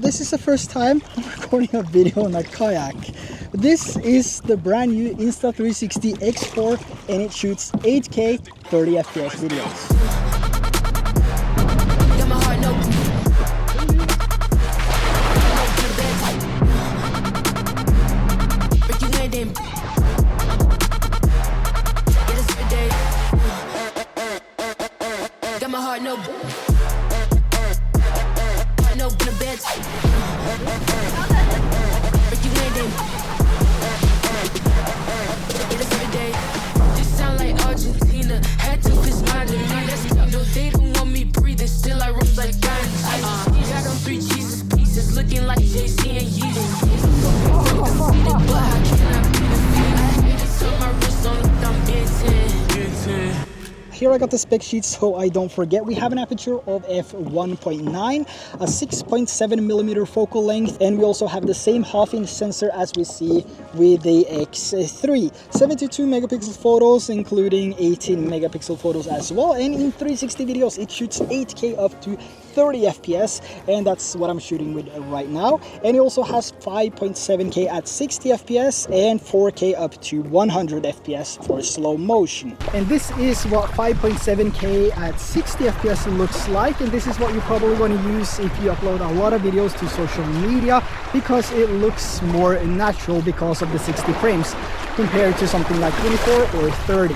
This is the first time I'm recording a video on a kayak. This is the brand new Insta360 X4 and it shoots 8K 30 FPS videos. Here I got the spec sheet so I don't forget. We have an aperture of f1.9, a 6.7mm focal length, and we also have the same half-inch sensor as we see with the X3. 72 megapixel photos, including 18 megapixel photos as well, and in 360 videos it shoots 8K up to 30 FPS, and that's what I'm shooting with right now. And it also has 5.7K at 60 FPS and 4K up to 100 FPS for slow motion. And this is what 5.7K at 60 FPS looks like, and this is what you probably want to use if you upload a lot of videos to social media, because it looks more natural because of the 60 frames compared to something like 24 or 30.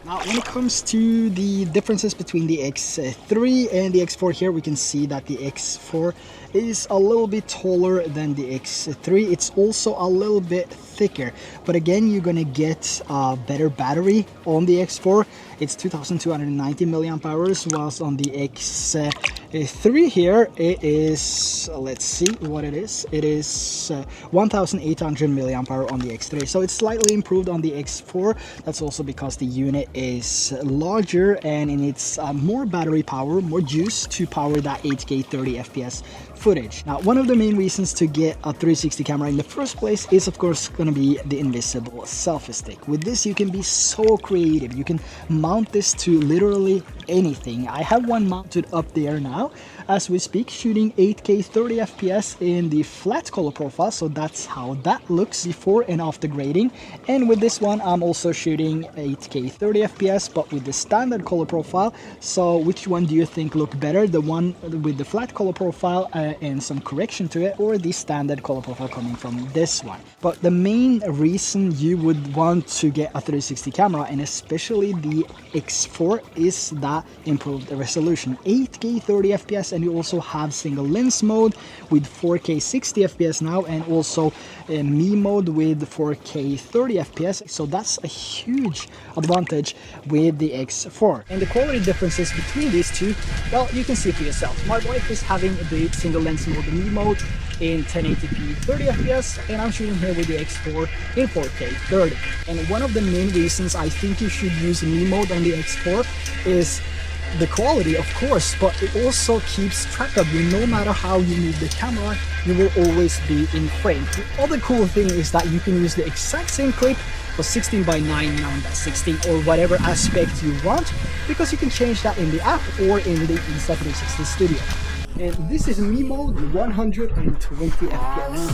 Now, when it comes to the differences between the X3 and the X4 here, we can see that the X4 is a little bit taller than the X3. It's also a little bit thicker, but again, you're gonna get a better battery on the X4. It's 2290 milliamp hours, whilst on the X3 here it is, let's see what it is. It is 1800 milliamp hour on the X3, so it's slightly improved on the X4. That's also because the unit is larger and it needs more battery power, more juice to power that 8K 30 FPS footage. Now, one of the main reasons to get a 360 camera in the first place is of course going to be the invisible selfie stick. With this you can be so creative. You can mount this to literally anything. I have one mounted up there now as we speak, shooting 8K 30 FPS in the flat color profile, so that's how that looks before and after grading. And with this one I'm also shooting 8K 30 FPS but with the standard color profile. So which one do you think look better, the one with the flat color profile and some correction to it, or the standard color profile coming from this one? But the main reason you would want to get a 360 camera, and especially the X4, is that improved resolution, 8K 30 FPS, and you also have single lens mode with 4K 60 FPS now, and also me mode with 4K 30 FPS. So that's a huge advantage with the X4. And the quality differences between these two, well, you can see for yourself. My wife is having the single lens mode, the me mode, in 1080p 30 FPS, and I'm shooting here with the X4 in 4K 30. And one of the main reasons I think you should use me mode on the X4 is the quality, of course, but it also keeps track of you. No matter how you move the camera, you will always be in frame. The other cool thing is that you can use the exact same clip for 16:9, 9:16, or whatever aspect you want, because you can change that in the app or in the Insta360 Studio. And this is me mode, 120 FPS.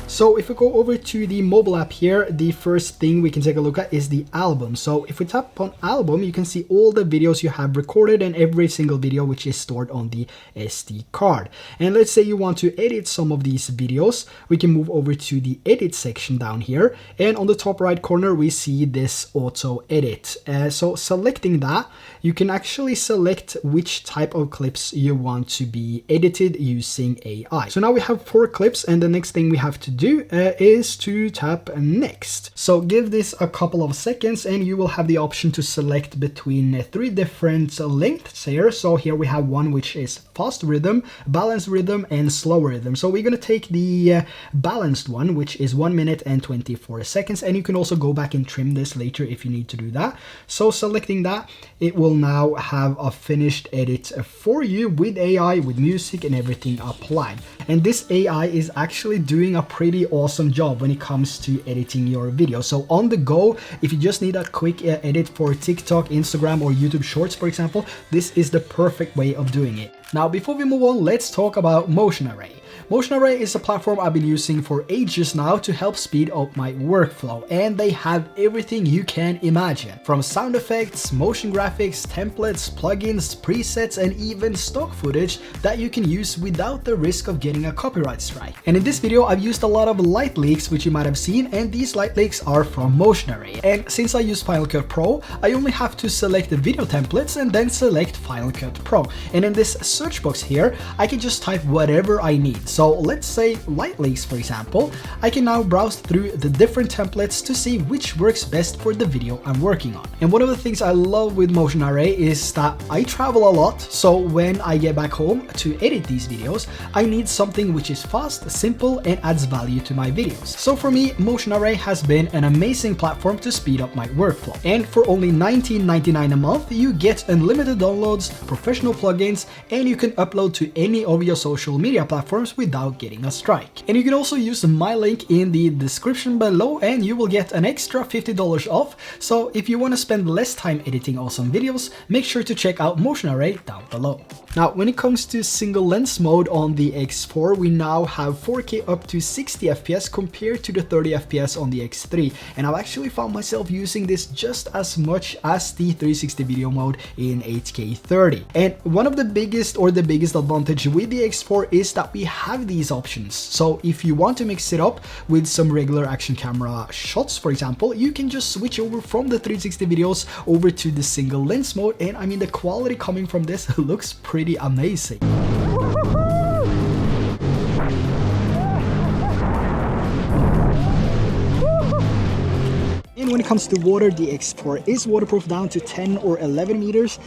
So if we go over to the mobile app here, the first thing we can take a look at is the album. So if we tap on album, you can see all the videos you have recorded and every single video which is stored on the SD card. And let's say you want to edit some of these videos, we can move over to the edit section down here. And on the top right corner, we see this auto edit. So selecting that, you can actually select which type of clips you want to be edited using AI. So now we have 4 clips, and the next thing we have to do do is to tap next. So give this a couple of seconds and you will have the option to select between 3 different lengths here. So here we have one which is fast rhythm, balanced rhythm, and slow rhythm. So we're going to take the balanced one, which is 1 minute and 24 seconds. And you can also go back and trim this later if you need to do that. So selecting that, it will now have a finished edit for you with AI, with music and everything applied. And this AI is actually doing a pretty awesome job when it comes to editing your video. So on the go, if you just need a quick edit for TikTok, Instagram, or YouTube Shorts, for example, this is the perfect way of doing it. Now, before we move on, let's talk about Motion Array. Motion Array is a platform I've been using for ages now to help speed up my workflow, and they have everything you can imagine, from sound effects, motion graphics, templates, plugins, presets, and even stock footage that you can use without the risk of getting a copyright strike. And in this video, I've used a lot of light leaks, which you might have seen, and these light leaks are from Motion Array. And since I use Final Cut Pro, I only have to select the video templates and then select Final Cut Pro. And in this search box here, I can just type whatever I need. So let's say light leaks, for example. I can now browse through the different templates to see which works best for the video I'm working on. And one of the things I love with Motion Array is that I travel a lot, so when I get back home to edit these videos, I need something which is fast, simple, and adds value to my videos. So for me, Motion Array has been an amazing platform to speed up my workflow. And for only $19.99 a month, you get unlimited downloads, professional plugins, and you can upload to any of your social media platforms without getting a strike. And you can also use my link in the description below and you will get an extra $50 off. So if you want to spend less time editing awesome videos, make sure to check out Motion Array down below. Now, when it comes to single lens mode on the X4, we now have 4K up to 60 FPS compared to the 30 FPS on the X3. And I've actually found myself using this just as much as the 360 video mode in 8K 30. And one of the biggest advantage with the X4 is that we have these options. So if you want to mix it up with some regular action camera shots, for example, you can just switch over from the 360 videos over to the single lens mode. And I mean, the quality coming from this looks pretty amazing. And when it comes to water, the X4 is waterproof down to 10 or 11 meters.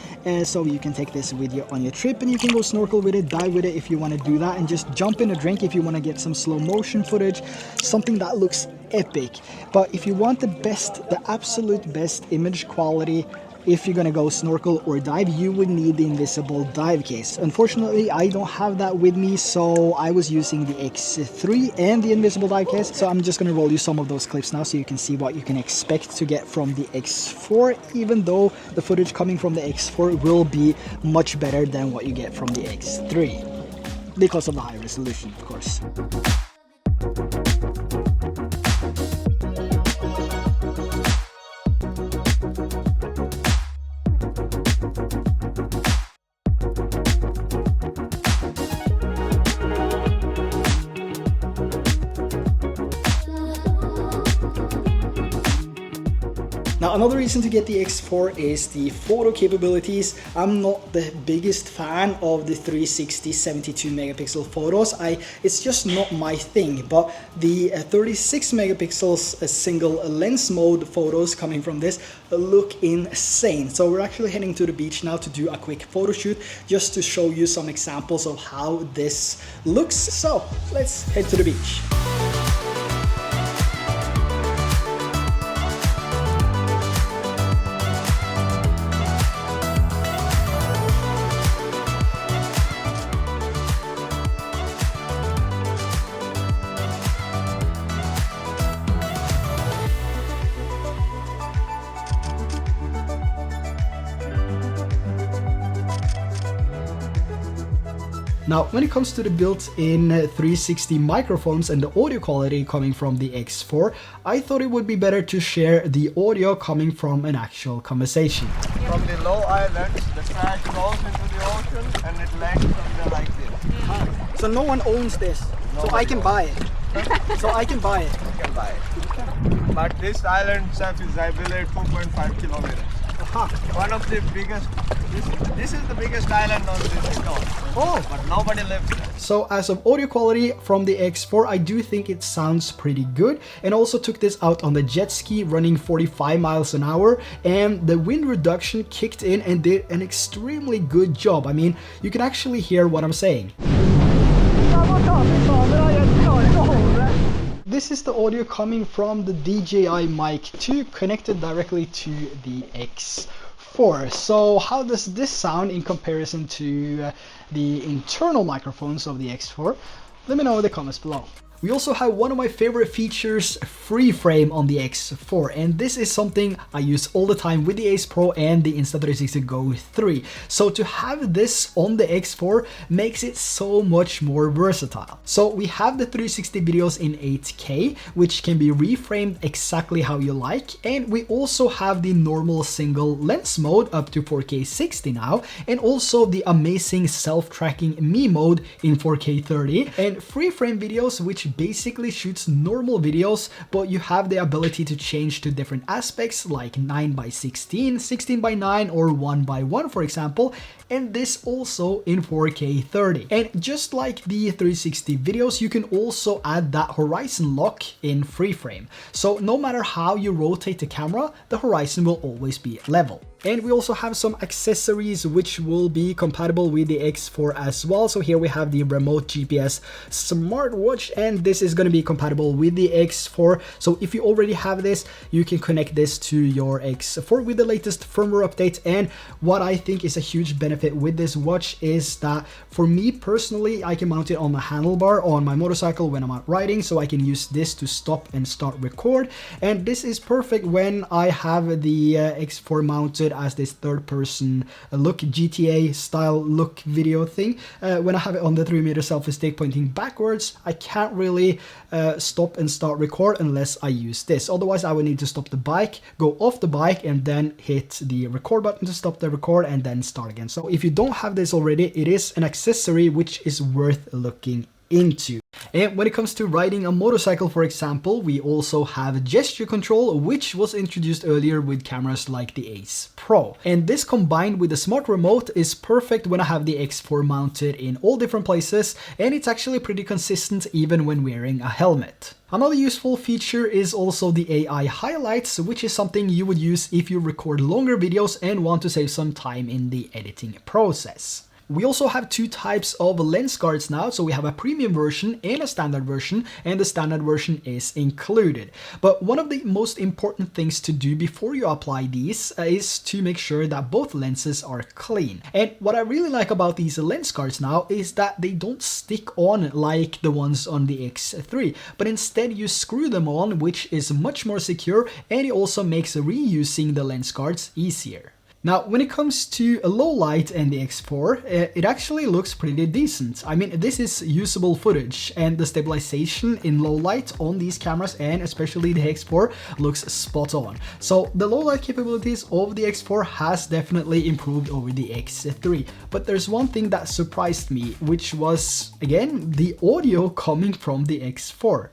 So you can take this with you on your trip and you can go snorkel with it, dive with it if you want to do that, and just jump in a drink if you want to get some slow motion footage, something that looks epic. But if you want the absolute best image quality, if you're gonna go snorkel or dive, you would need the invisible dive case. Unfortunately, I don't have that with me, so I was using the X3 and the invisible dive case. So I'm just gonna roll you some of those clips now so you can see what you can expect to get from the X4, even though the footage coming from the X4 will be much better than what you get from the X3, because of the high resolution, of course. Now, another reason to get the X4 is the photo capabilities. I'm not the biggest fan of the 360 72 megapixel photos. It's just not my thing, but the 36 megapixels single lens mode photos coming from this look insane. So we're actually heading to the beach now to do a quick photo shoot just to show you some examples of how this looks. So let's head to the beach. Now, when it comes to the built-in 360 microphones and the audio quality coming from the X4, I thought it would be better to share the audio coming from an actual conversation. From the low islands, the trash goes into the ocean and it lands from there like this. So no one owns this, so I can buy it. So I can buy it. You can buy it. But this island itself is, I believe, 2.5 kilometers. One of the biggest, this is the biggest island on this atoll. Oh! But nobody lives there. So as of audio quality from the X4, I do think it sounds pretty good, and also took this out on the jet ski running 45 miles an hour, and the wind reduction kicked in and did an extremely good job. I mean, you can actually hear what I'm saying. This is the audio coming from the DJI Mic 2 connected directly to the X4. So how does this sound in comparison to the internal microphones of the X4? Let me know in the comments below. We also have one of my favorite features, free frame on the X4, and this is something I use all the time with the Ace Pro and the Insta360 Go 3. So to have this on the X4 makes it so much more versatile. So we have the 360 videos in 8K, which can be reframed exactly how you like, and we also have the normal single lens mode up to 4K 60 now, and also the amazing self-tracking Me mode in 4K 30, and free frame videos, which basically shoots normal videos, but you have the ability to change to different aspects like 9:16, 16:9, or 1:1, for example, and this also in 4K 30. And just like the 360 videos, you can also add that horizon lock in free frame. So no matter how you rotate the camera, the horizon will always be level. And we also have some accessories which will be compatible with the X4 as well. So here we have the remote GPS smartwatch, and this is going to be compatible with the X4. So if you already have this, you can connect this to your X4 with the latest firmware update. And what I think is a huge benefit with this watch is that for me personally, I can mount it on the handlebar on my motorcycle when I'm out riding, so I can use this to stop and start record. And this is perfect when I have the X4 mounted as this third-person look, GTA style look video thing. When I have it on the 3-meter selfie stick pointing backwards, I can't really stop and start record unless I use this. Otherwise, I would need to stop the bike, go off the bike, and then hit the record button to stop the record and then start again. So if you don't have this already, it is an accessory which is worth looking into. And when it comes to riding a motorcycle, for example, we also have gesture control, which was introduced earlier with cameras like the Ace Pro. And this combined with the smart remote is perfect when I have the X4 mounted in all different places, and it's actually pretty consistent even when wearing a helmet. Another useful feature is also the AI highlights, which is something you would use if you record longer videos and want to save some time in the editing process. We also have two types of lens guards now, so we have a premium version and a standard version, and the standard version is included. But one of the most important things to do before you apply these is to make sure that both lenses are clean. And what I really like about these lens guards now is that they don't stick on like the ones on the X3, but instead you screw them on, which is much more secure, and it also makes reusing the lens guards easier. Now, when it comes to a low light and the X4, it actually looks pretty decent. I mean, this is usable footage, and the stabilization in low light on these cameras, and especially the X4, looks spot on. So the low light capabilities of the X4 has definitely improved over the X3. But there's one thing that surprised me, which was, again, the audio coming from the X4.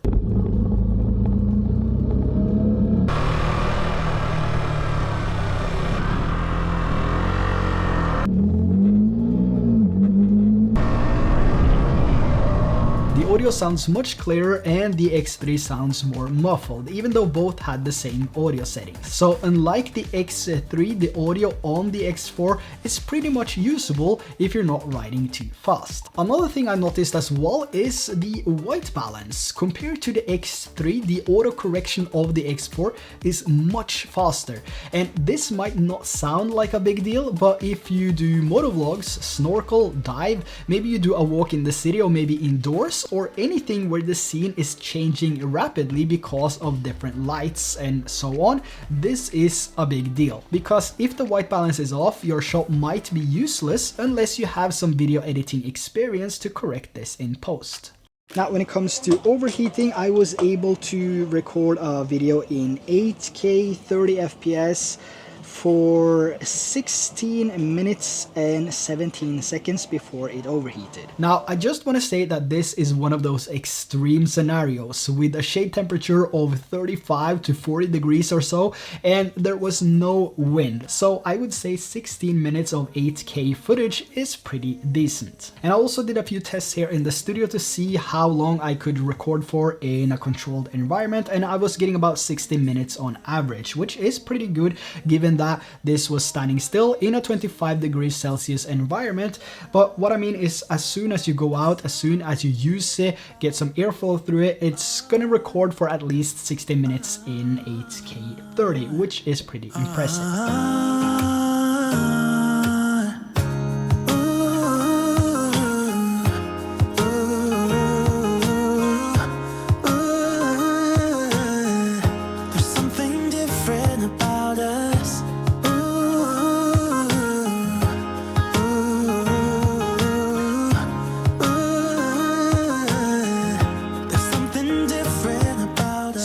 The audio sounds much clearer and the X3 sounds more muffled, even though both had the same audio settings. So unlike the X3, the audio on the X4 is pretty much usable if you're not riding too fast. Another thing I noticed as well is the white balance. Compared to the X3, the auto correction of the X4 is much faster. And this might not sound like a big deal, but if you do motovlogs, snorkel, dive, maybe you do a walk in the city or maybe indoors, or anything where the scene is changing rapidly because of different lights and so on, this is a big deal. Because if the white balance is off, your shot might be useless unless you have some video editing experience to correct this in post. Now, when it comes to overheating, I was able to record a video in 8K 30 FPS for 16 minutes and 17 seconds before it overheated. Now, I just want to say that this is one of those extreme scenarios with a shade temperature of 35 to 40 degrees or so, and there was no wind. So I would say 16 minutes of 8K footage is pretty decent. And I also did a few tests here in the studio to see how long I could record for in a controlled environment, and I was getting about 60 minutes on average, which is pretty good given that this was standing still in a 25 degrees Celsius environment. But what I mean is, as soon as you go out, as soon as you use it, get some airflow through it, it's gonna record for at least 60 minutes in 8K 30, which is pretty impressive.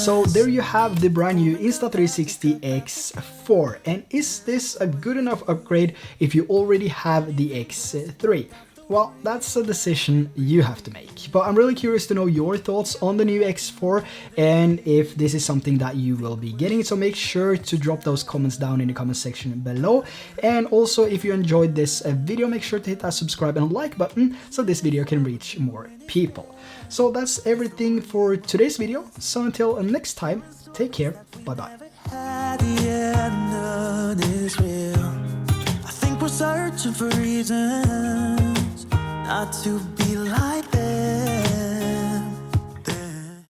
So there you have the brand new Insta360 X4. And is this a good enough upgrade if you already have the X3? Well, that's a decision you have to make. But I'm really curious to know your thoughts on the new X4 and if this is something that you will be getting. So make sure to drop those comments down in the comment section below. And also, if you enjoyed this video, make sure to hit that subscribe and like button so this video can reach more people. So that's everything for today's video. So until next time, take care. Bye-bye. Searching for reasons not to be like